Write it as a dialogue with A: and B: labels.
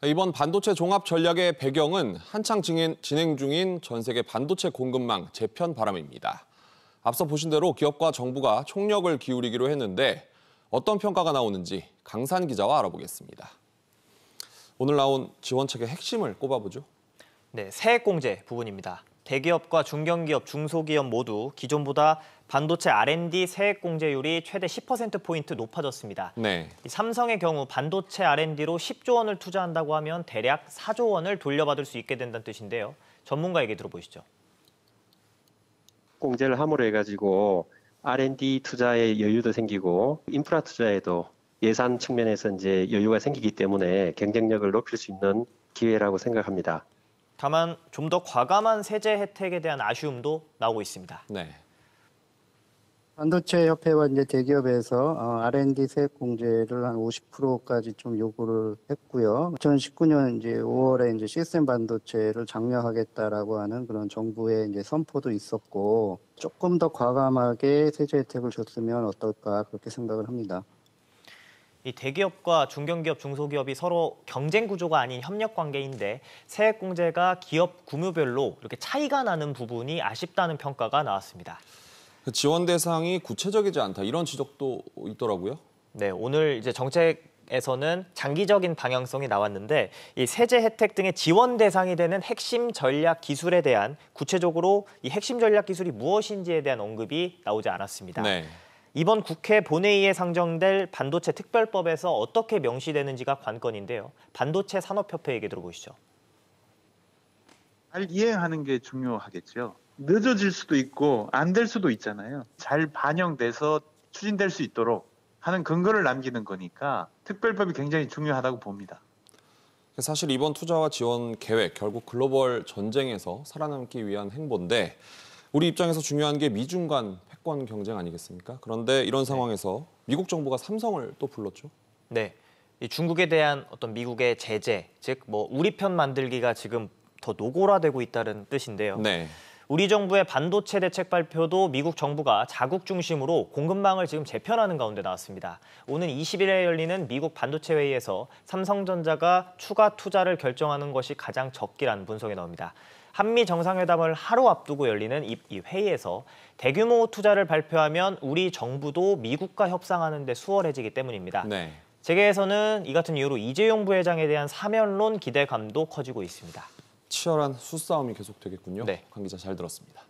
A: 이번 반도체 종합 전략의 배경은 한창 진행 중인 전 세계 반도체 공급망 재편 바람입니다. 앞서 보신 대로 기업과 정부가 총력을 기울이기로 했는데 어떤 평가가 나오는지 강산 기자와 알아보겠습니다. 오늘 나온 지원책의 핵심을 꼽아보죠.
B: 네, 세액공제 부분입니다. 대기업과 중견기업, 중소기업 모두 기존보다 반도체 R&D 세액공제율이 최대 10%포인트 높아졌습니다.
A: 네.
B: 삼성의 경우 반도체 R&D로 10조 원을 투자한다고 하면 대략 4조 원을 돌려받을 수 있게 된다는 뜻인데요. 전문가 얘기 들어보시죠.
C: 공제를 함으로 해가지고 R&D 투자에 여유도 생기고 인프라 투자에도 예산 측면에서 이제 여유가 생기기 때문에 경쟁력을 높일 수 있는 기회라고 생각합니다.
B: 다만 좀 더 과감한 세제 혜택에 대한 아쉬움도 나오고 있습니다.
A: 네.
D: 반도체 협회와 이제 대기업에서 R&D 세액 공제를 한 50%까지 좀 요구를 했고요. 2019년 이제 5월에 이제 시스템 반도체를 장려하겠다라고 하는 그런 정부의 이제 선포도 있었고 조금 더 과감하게 세제 혜택을 줬으면 어떨까 그렇게 생각을 합니다.
B: 이 대기업과 중견기업, 중소기업이 서로 경쟁 구조가 아닌 협력 관계인데 세액 공제가 기업 규모별로 이렇게 차이가 나는 부분이 아쉽다는 평가가 나왔습니다.
A: 지원 대상이 구체적이지 않다 이런 지적도 있더라고요.
B: 네, 오늘 이제 정책에서는 장기적인 방향성이 나왔는데 이 세제 혜택 등의 지원 대상이 되는 핵심 전략 기술에 대한 구체적으로 이 핵심 전략 기술이 무엇인지에 대한 언급이 나오지 않았습니다.
A: 네.
B: 이번 국회 본회의에 상정될 반도체 특별법에서 어떻게 명시되는지가 관건인데요. 반도체 산업협회 얘기 들어보시죠.
E: 잘 이행하는 게 중요하겠죠. 늦어질 수도 있고 안 될 수도 있잖아요. 잘 반영돼서 추진될 수 있도록 하는 근거를 남기는 거니까 특별법이 굉장히 중요하다고 봅니다.
A: 사실 이번 투자와 지원 계획 결국 글로벌 전쟁에서 살아남기 위한 행보인데 우리 입장에서 중요한 게 미중 간 패권 경쟁 아니겠습니까? 그런데 이런 상황에서 미국 정부가 삼성을 또 불렀죠.
B: 네, 이 중국에 대한 어떤 미국의 제재, 즉 뭐 우리 편 만들기가 지금 더 노골화되고 있다는 뜻인데요.
A: 네.
B: 우리 정부의 반도체 대책 발표도 미국 정부가 자국 중심으로 공급망을 지금 재편하는 가운데 나왔습니다. 오는 20일에 열리는 미국 반도체 회의에서 삼성전자가 추가 투자를 결정하는 것이 가장 적기라는 분석이 나옵니다. 한미 정상회담을 하루 앞두고 열리는 이 회의에서 대규모 투자를 발표하면 우리 정부도 미국과 협상하는 데 수월해지기 때문입니다.
A: 네.
B: 재계에서는 이 같은 이유로 이재용 부회장에 대한 사면론 기대감도 커지고 있습니다.
A: 치열한 수싸움이 계속되겠군요.
B: 네.
A: 강 기자 잘 들었습니다.